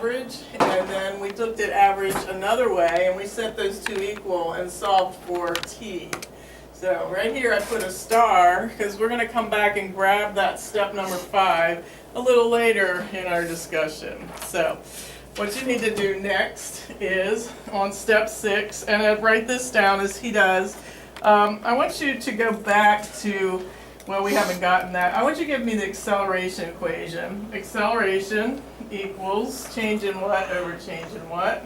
average, and then we looked at average another way, and we set those two equal and solved for t. So right here I put a star, because we're going to come back and grab that step number 5 a little later in our discussion. So what you need to do next is on step 6, and I write this down as he does. I want you to go back to, well, we haven't gotten that. I want you to give me the acceleration equation. Acceleration equals change in what over change in what?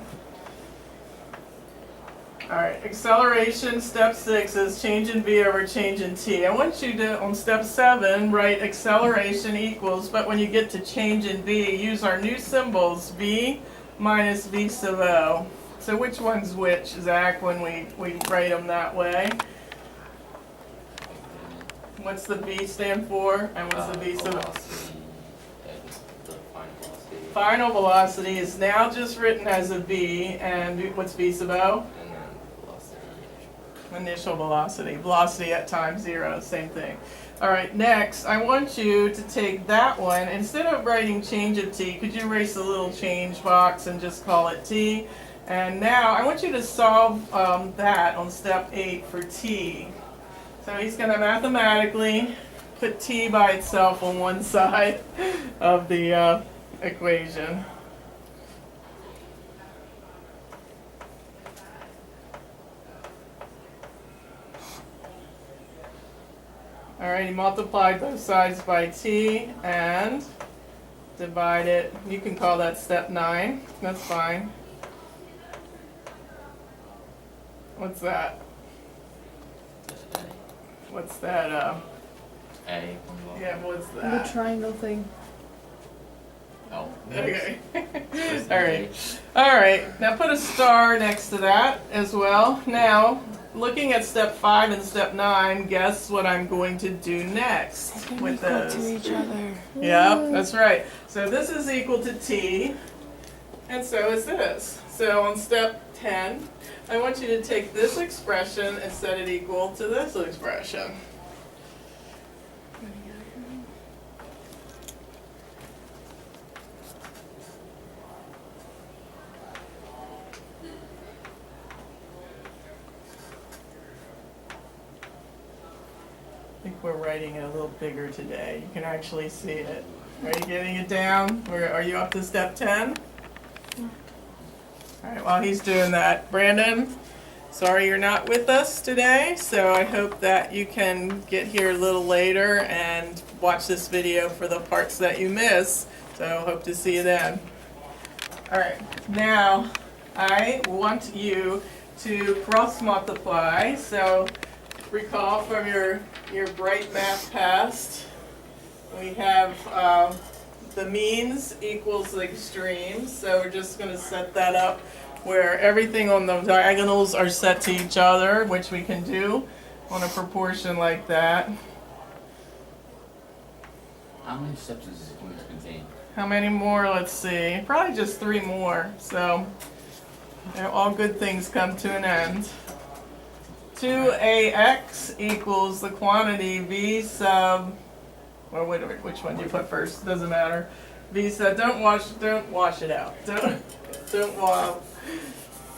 All right, acceleration, step 6 is change in v over change in t. I want you to, on step 7, write acceleration equals, but when you get to change in v, use our new symbols, v minus v sub o. So which one's which, Zach, when we write them that way? What's the v stand for, and what's the v sub o? Final velocity is now just written as a v, and what's v sub o? Initial velocity. Velocity at time 0, same thing. All right, next, I want you to take that one. Instead of writing change of t, could you erase the little change box and just call it t? And now I want you to solve that on step 8 for t. So he's going to mathematically put t by itself on one side of the equation. All right, he multiplied both sides by t and divide it. You can call that step 9. That's fine. What's that? What's that? A. Yeah, what's The that? triangle thing. Oh. Okay. All right. All right. Now put a star next to that as well. Now, looking at step 5 and step 9, guess what I'm going to do next with those? To each other. Yeah, that's right. So this is equal to t, and so is this. So on step 10, I want you to take this expression and set it equal to this expression. I think we're writing it a little bigger today. You can actually see it. Are you getting it down? Are you up to step 10? All right, while he's doing that, Brandon, sorry you're not with us today, so I hope that you can get here a little later and watch this video for the parts that you miss. So hope to see you then. All right, now I want you to cross multiply. So recall from your bright math past, we have the means equals the extremes, so we're just going to set that up where everything on the diagonals are set to each other, which we can do on a proportion like that. How many steps is this going to contain? How many more? Let's see. Probably just 3 more. So all good things come to an end. 2ax equals the quantity v sub, or which one do you put first? Doesn't matter. V sub, don't wash it out.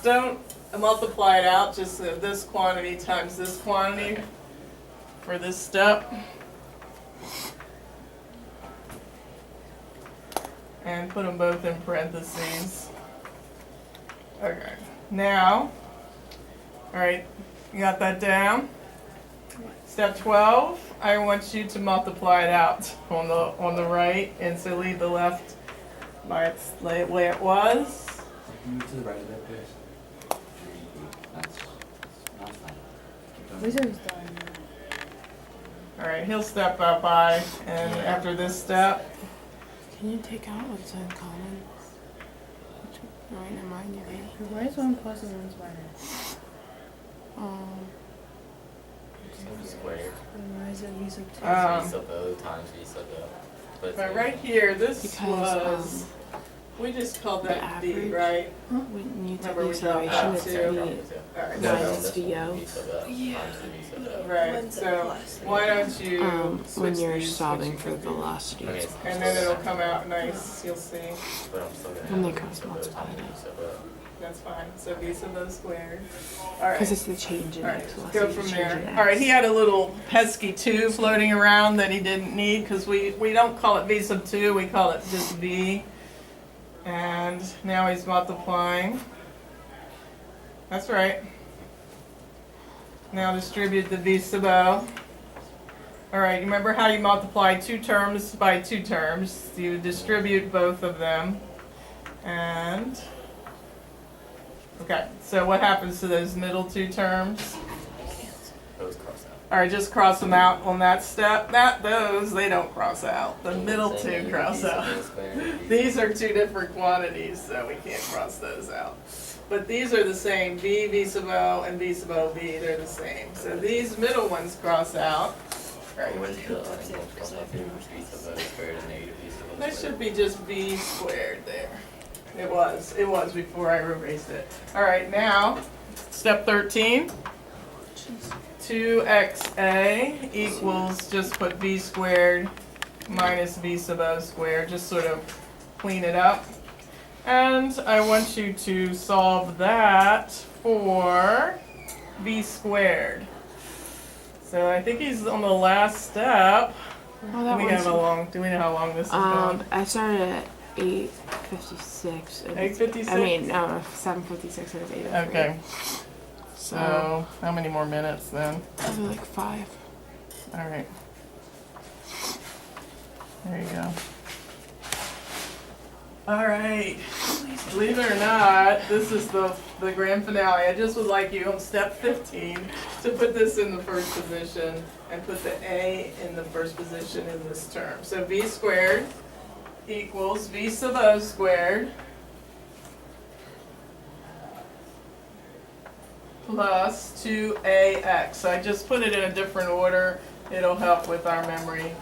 Don't multiply it out. Just this quantity times this quantity for this step. And put them both in parentheses. Okay. Now, all right, you got that down? Step 12, I want you to multiply it out on the right, and so leave the left by its the way it was. Move to the right a bit, please. That's fine. These are done. All right, he'll step up by, and after this step, Can you take out what's uncommon? Right, never mind, you're right. Why is 1 plus and 1's minus? Squared. Then why is it v sub 2? V sub O times V sub O. but right here, this Because, was We just called The that B, average? right? When you take Remember we dropped acceleration, that it's too. V Alright, minus so, VO. right, so why don't you When switch you're these, solving switch for it. velocity. And then it'll come out nice, you'll see. When they cross multiply it. That's fine. So V sub O squared. Because Alright. it's the change in Alright, X. go from there. Alright, he had a little pesky 2 floating around that he didn't need because we don't call it V sub 2, we call it just V. And now he's multiplying. That's right. Now distribute the V sub O. Alright, remember how you multiply 2 terms by 2 terms. You distribute both of them. And okay, so what happens to those middle 2 terms? Those cross out. Alright, just cross them out on that step. Those, they don't cross out. The middle 2 cross out. These are 2 different quantities, so we can't cross those out. But these are the same. V sub O, and V sub O, V, they're the same. So these middle ones cross out. Right. That should be just V squared there. It was before I erased it. Alright, now, step 13. 2xa equals, just put V squared minus V sub O squared, just sort of clean it up. And I want you to solve that for V squared. So I think he's on the last step. Oh, that Do we one's, know how long this is going? I started at 8:56. 8:56? I mean, no, 7:56 and it's 8:03. Okay. So how many more minutes then? Probably like 5. Alright. There you go. Alright. Believe it or not, this is the grand finale. I just would like you on step 15 to put this in the first position and put the A in the first position in this term. So V squared equals V sub O squared plus 2ax. So I just put it in a different order. It'll help with our memory.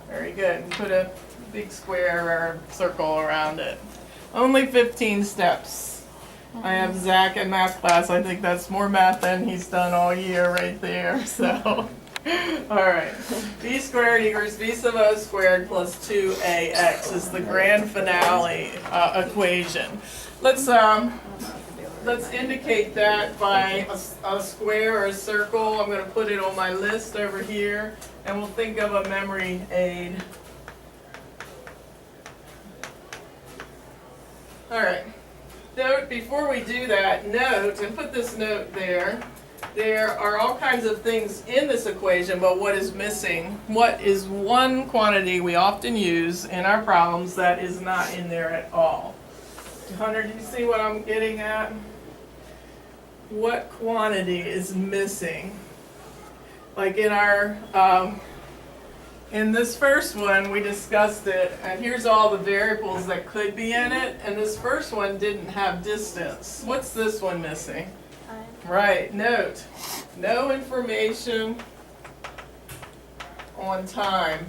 Very good. Put a big square or circle around it. Only 15 steps. I have Zach in math class. I think that's more math than he's done all year right there. So, alright. V squared equals V sub O squared plus 2ax is the grand finale equation. Let's indicate that by a square or a circle. I'm going to put it on my list over here, and we'll think of a memory aid. Alright, note, before we do that, note, and put this note there, there are all kinds of things in this equation, but what is missing? What is one quantity we often use in our problems that is not in there at all? Hunter, do you see what I'm getting at? What quantity is missing? Like in our, in this first one, we discussed it, and here's all the variables that could be in it, and this first one didn't have distance. What's this one missing? Time. Right, note, no information on time.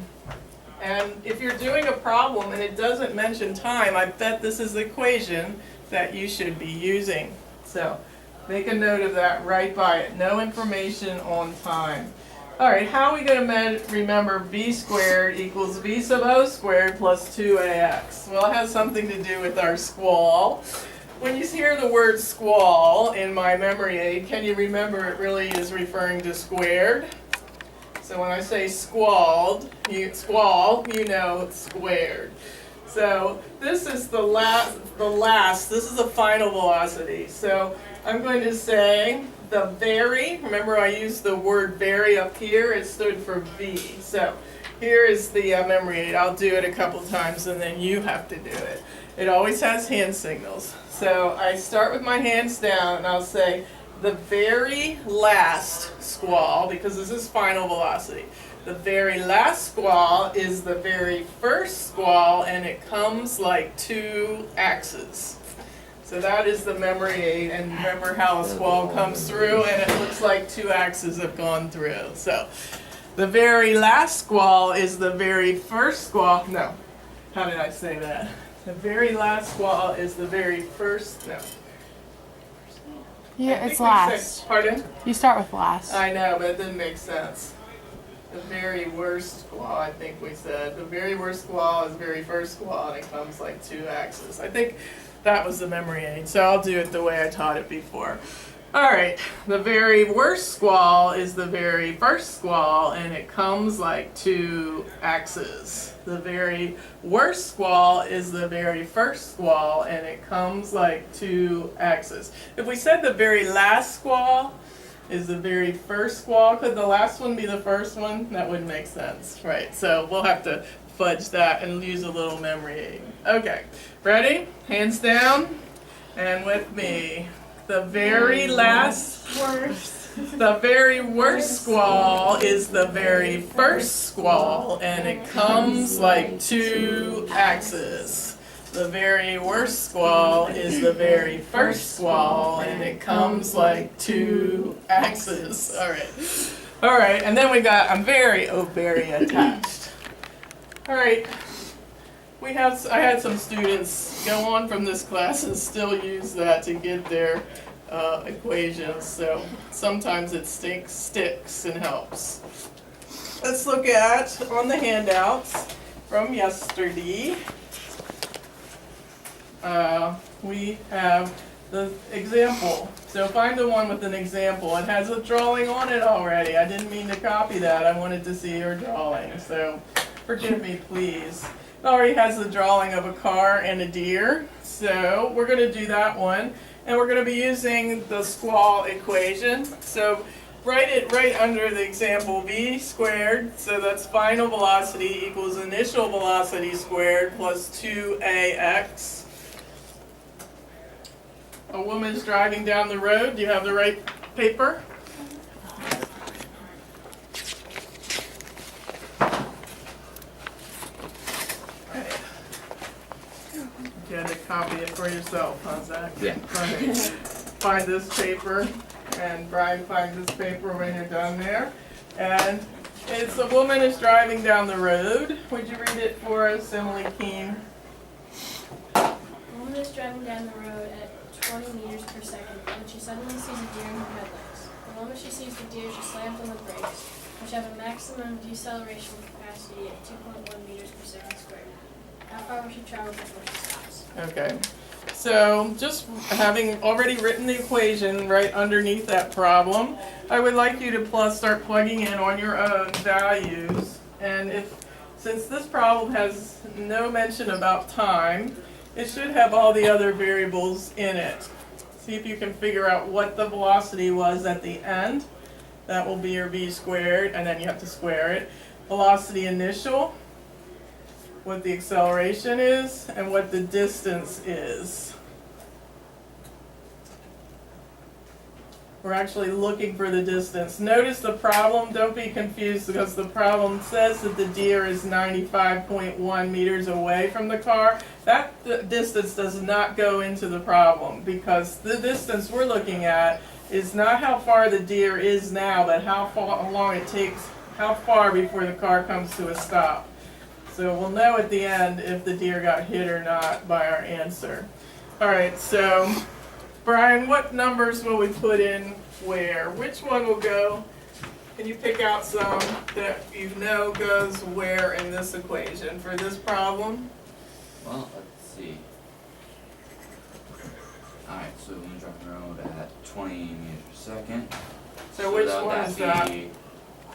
And if you're doing a problem and it doesn't mention time, I bet this is the equation that you should be using. So make a note of that right by it. No information on time. Alright, how are we going to remember V squared equals V sub O squared plus 2ax? Well, it has something to do with our squall. When you hear the word squall in my memory aid, can you remember it really is referring to squared? So when I say squall, you know it's squared. So this is the last, this is the final velocity. So I'm going to say the vary, remember I used the word vary up here, it stood for V. So here is the memory aid. I'll do it a couple times and then you have to do it. It always has hand signals. So I start with my hands down and I'll say the very last squall, because this is final velocity. The very last squall is the very first squall, and it comes like 2 axes. So that is the memory aid, and remember how a squall comes through and it looks like 2 axes have gone through. So the very last squall is the very first squall. No, how did I say that? The very last squall is the very first, no. Yeah, I think it's we last. said- Pardon? You start with last. I know, but it didn't make sense. The very worst squall, I think we said. The very worst squall is very first squall, and it comes like 2 axes. I think that was the memory aid, so I'll do it the way I taught it before. All right, the very worst squall is the very first squall, and it comes like 2 axes. The very worst squall is the very first squall, and it comes like 2 axes. If we said the very last squall is the very first squall, could the last one be the first one? That wouldn't make sense, right? So we'll have to fudge that and use a little memory aid. Okay, ready? Hands down and with me. The very last, the very worst squall is the very first squall, and it comes like 2 axes. The very worst squall is the very first squall, and it comes like 2 axes. All right, and then we got I'm very attached. All right, I had some students go on from this class and still use that to get their equations. So sometimes it sticks and helps. Let's look at on the handouts from yesterday. We have the example. So find the one with an example. It has a drawing on it already. I didn't mean to copy that. I wanted to see your drawing. So forgive me, please. It already has the drawing of a car and a deer. So we're going to do that one. And we're going to be using the squall equation. So write it right under the example, v squared. So that's final velocity equals initial velocity squared plus 2ax. A woman's driving down the road. Do you have the right paper? Right. You had to copy it for yourself, huh, Zach? Yeah. Right. Find this paper, and Brian finds this paper when you're done there. And it's a woman is driving down the road. Would you read it for us, Emily Keene? A woman is driving down the road at 20 meters per second when she suddenly sees a deer in her headlights. The moment she sees the deer, she slams on the brakes, which have a maximum deceleration capacity at 2.1 meters per second squared. How far will she travel before she stops? Okay. So just having already written the equation right underneath that problem, I would like you to start plugging in on your own values. And since this problem has no mention about time, it should have all the other variables in it. See if you can figure out what the velocity was at the end. That will be your v squared, and then you have to square it. Velocity initial, what the acceleration is, and what the distance is. We're actually looking for the distance. Notice the problem, don't be confused because the problem says that the deer is 95.1 meters away from the car. That distance does not go into the problem because the distance we're looking at is not how far the deer is now, but how long it takes, how far before the car comes to a stop. So we'll know at the end if the deer got hit or not by our answer. All right, so Brian, what numbers will we put in where? Which one will go? Can you pick out some that you know goes where in this equation for this problem? Well, let's see. Alright, so we're going to drop the road at 20 meters per second. So which one is that? Be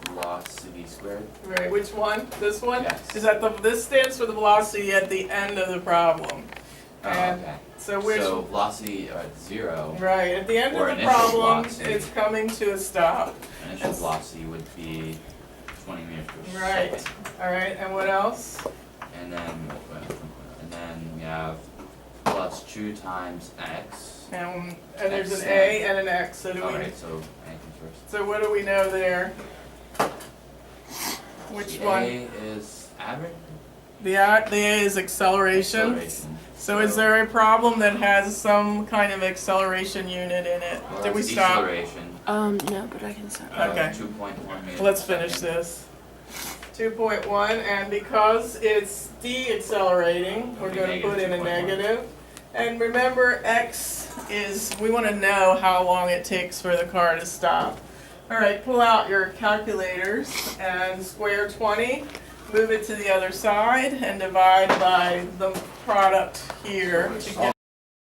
velocity squared. Right, which one? This one? Yes. Is that this stands for the velocity at the end of the problem. And okay. so which So velocity at 0. right, at the end or of the initial problem velocity. it's coming to a stop. Initial Yes. velocity would be 20 meters per Right. second. Alright, and what else? And then we have plus 2 times x. And there's an X, A and an X. So do we Alright, so anything first. so what do we know there? Which The one? A is average? The A is acceleration. Acceleration. So is there a problem that has some kind of acceleration unit in it? Well, Did we that's stop? deceleration. No, but I can start. Okay. 2.1 meters Let's per finish second. this. 2.1, and because it's deaccelerating, we're going to put in a negative. And remember, x is, we want to know how long it takes for the car to stop. All right, pull out your calculators and square 20, move it to the other side, and divide by the product here to get